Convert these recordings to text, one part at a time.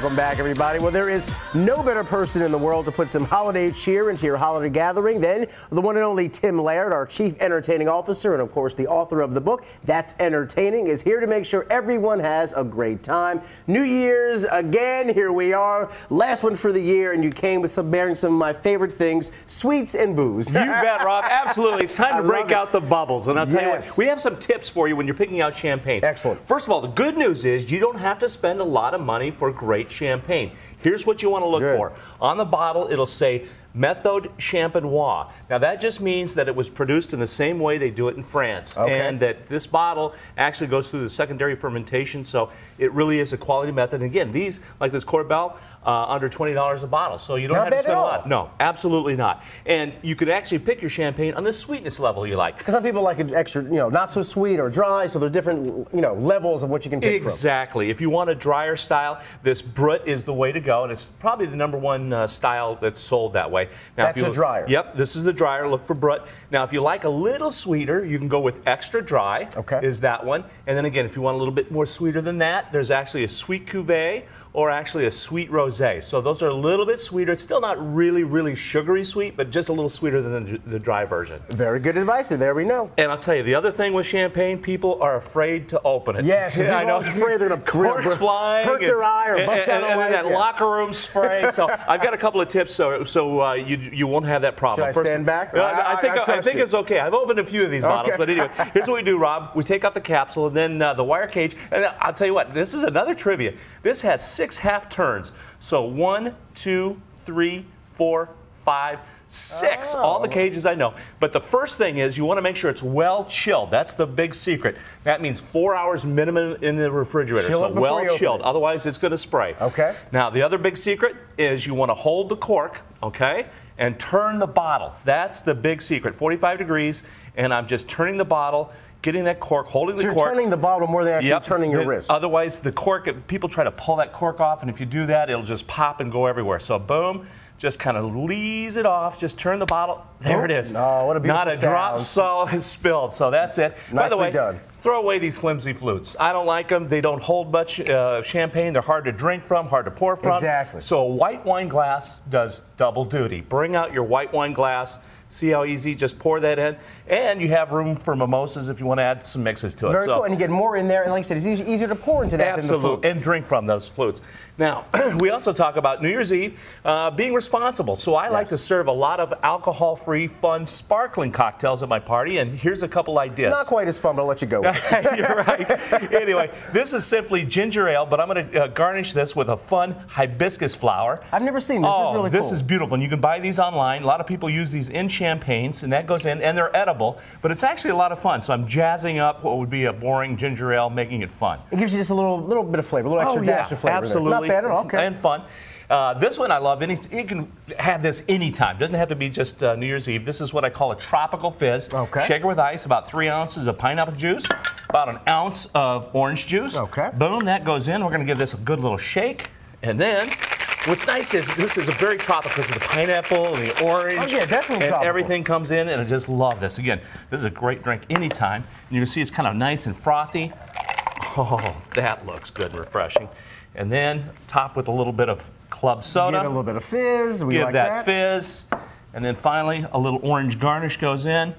Welcome back, everybody. Well, there is no better person in the world to put some holiday cheer into your holiday gathering than the one and only Tim Laird, our Chief Entertaining Officer, and of course the author of the book, That's Entertaining, is here to make sure everyone has a great time. New Year's again, here we are. Last one for the year, and you came with bearing some of my favorite things, sweets and booze. You bet, Rob. Absolutely. It's time to break out the bubbles. And I'll tell you what, we have some tips for you when you're picking out champagne. Excellent. First of all, the good news is you don't have to spend a lot of money for great champagne. Here's what you want to look for. On the bottle, it'll say Méthode Champenoise. Now, that just means that it was produced in the same way they do it in France. And that this bottle actually goes through the secondary fermentation, so it really is a quality method. And again, these, like this Corbel, under $20 a bottle, so you don't have to spend a lot. No, absolutely not. And you can actually pick your champagne on the sweetness level you like. Because some people like it extra, not so sweet or dry, so there are different, levels of what you can pick from. Exactly. If you want a drier style, this Brut is the way to go, and it's probably the #1 style that's sold that way. Now, that's the dryer. Yep, this is the dryer. Look for Brut. Now, if you like a little sweeter, you can go with extra dry. Is that one. And then again, if you want a little bit more sweeter than that, there's actually a sweet cuvee or actually a sweet rosé. So those are a little bit sweeter. It's still not really, really sugary sweet, but just a little sweeter than the dry version. Very good advice, and there we know. And I'll tell you, the other thing with champagne, people are afraid to open it. Yes, I know. Afraid they're going to corks flying, hurt their eye or bust out and then that locker room spray. So I've got a couple of tips so you won't have that problem. Should I stand back? I think it's okay. I've opened a few of these bottles, but anyway, here's what we do, Rob. We take off the capsule and then the wire cage. And I'll tell you what, this is another trivia. This has 6 half turns. So 1, 2, 3, 4, 5, 6. All the cages I know. But the first thing is you want to make sure it's well chilled. That's the big secret. That means 4 hours minimum in the refrigerator. So well chilled. Otherwise, it's going to spray. Now, the other big secret is you want to hold the cork, and turn the bottle. That's the big secret. 45 degrees, and I'm just turning the bottle, getting that cork, holding the cork. You're turning the bottle more than actually turning your wrist. Otherwise, the cork, people try to pull that cork off, and if you do that, it'll just pop and go everywhere. So boom, just kind of lees it off, just turn the bottle. There it is. Oh, what a beautiful Not a drop salt is spilled, so that's it. By the way, throw away these flimsy flutes. I don't like them. They don't hold much champagne. They're hard to drink from, hard to pour from. Exactly. So a white wine glass does double duty. Bring out your white wine glass. See how easy, just pour that in. And you have room for mimosas if you want to add some mixes to it. Very cool, and you get more in there, and like I said, it's easier to pour into that than the flute. And drink from those flutes. Now, we also talk about New Year's Eve being responsible. So I like to serve a lot of alcohol-free, fun, sparkling cocktails at my party, and here's a couple ideas. Not quite as fun, but I'll let you go with it. You're right. Anyway, this is simply ginger ale, but I'm going to garnish this with a fun hibiscus flower. I've never seen this. This is really cool. This is beautiful, and you can buy these online. A lot of people use these in champagnes, and that goes in, and they're edible, but it's actually a lot of fun. So I'm jazzing up what would be a boring ginger ale, making it fun. It gives you just a little bit of flavor, a little extra dash of flavor. Absolutely. Not bad at all. And fun. This one I love. You can have this anytime. Doesn't have to be just New Year's Eve. This is what I call a tropical fizz. Shaker with ice, about 3 ounces of pineapple juice, about 1 ounce of orange juice. Boom, that goes in. We're going to give this a good little shake. And then what's nice is this is a very tropical because of the pineapple and the orange. Definitely and everything comes in, and I just love this. Again, this is a great drink anytime. And you can see it's kind of nice and frothy. Oh, that looks good and refreshing. And then top with a little bit of club soda. Give it a little bit of fizz. We give like that fizz. And then finally, a little orange garnish goes in.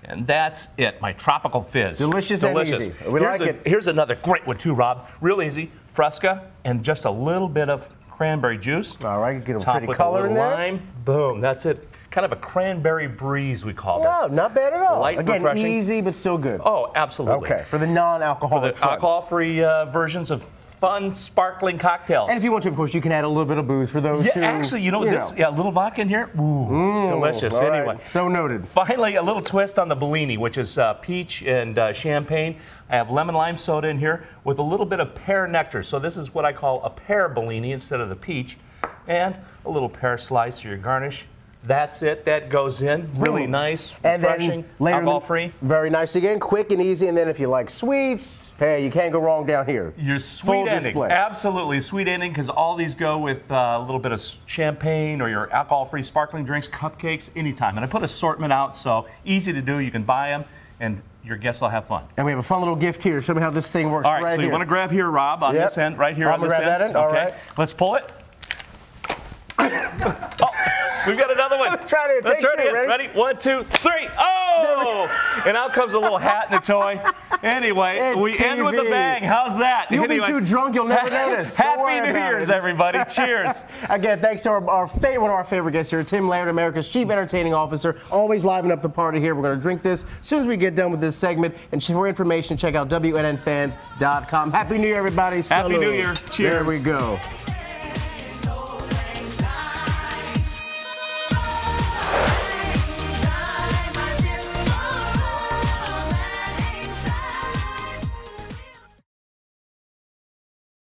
And that's it, my tropical fizz. Delicious and easy. We like it. Here's another great one too, Rob. Real easy. Fresca and just a little bit of cranberry juice. All right, get a top pretty with color a in there. Lime. Boom, that's it. Kind of a cranberry breeze, we call this. No, not bad at all. Light, again, refreshing. Easy, but still good. Oh, absolutely. Okay, for the non-alcoholic For the alcohol-free versions of fun, sparkling cocktails. And if you want to, of course, you can add a little bit of booze for those who... Actually, a little vodka in here. Ooh, delicious. Anyway. So noted. Finally, a little twist on the Bellini, which is peach and champagne. I have lemon lime soda in here with a little bit of pear nectar. So this is what I call a pear Bellini instead of the peach. And a little pear slice for your garnish. That's it. That goes in. Really nice, refreshing, alcohol-free. Very nice again, quick and easy. And then if you like sweets, hey, you can't go wrong down here. Your sweet ending. Absolutely. Sweet ending, because all these go with a little bit of champagne or your alcohol-free sparkling drinks, cupcakes, anytime. And I put assortment out, so easy to do. You can buy them. and your guests will have fun. And we have a fun little gift here. Show me how this thing works. All right, so here. You want to grab here, Rob, on this end, right here on this end. I'm going to grab that end. All right. Let's pull it. Oh, we've got another one. Let's try it. Let's try it again. Ready? 1, 2, 3. Oh! And out comes a little hat and a toy. Anyway, we end with a bang. How's that? You'll be too drunk, you'll never notice. Happy New Year's, everybody. Cheers. Again, thanks to one of our favorite guests here, Tim Laird, America's Chief Entertaining Officer. Always livening up the party here. We're going to drink this as soon as we get done with this segment. And for information, check out WNNFans.com. Happy New Year, everybody. Happy New Year. Cheers. There we go.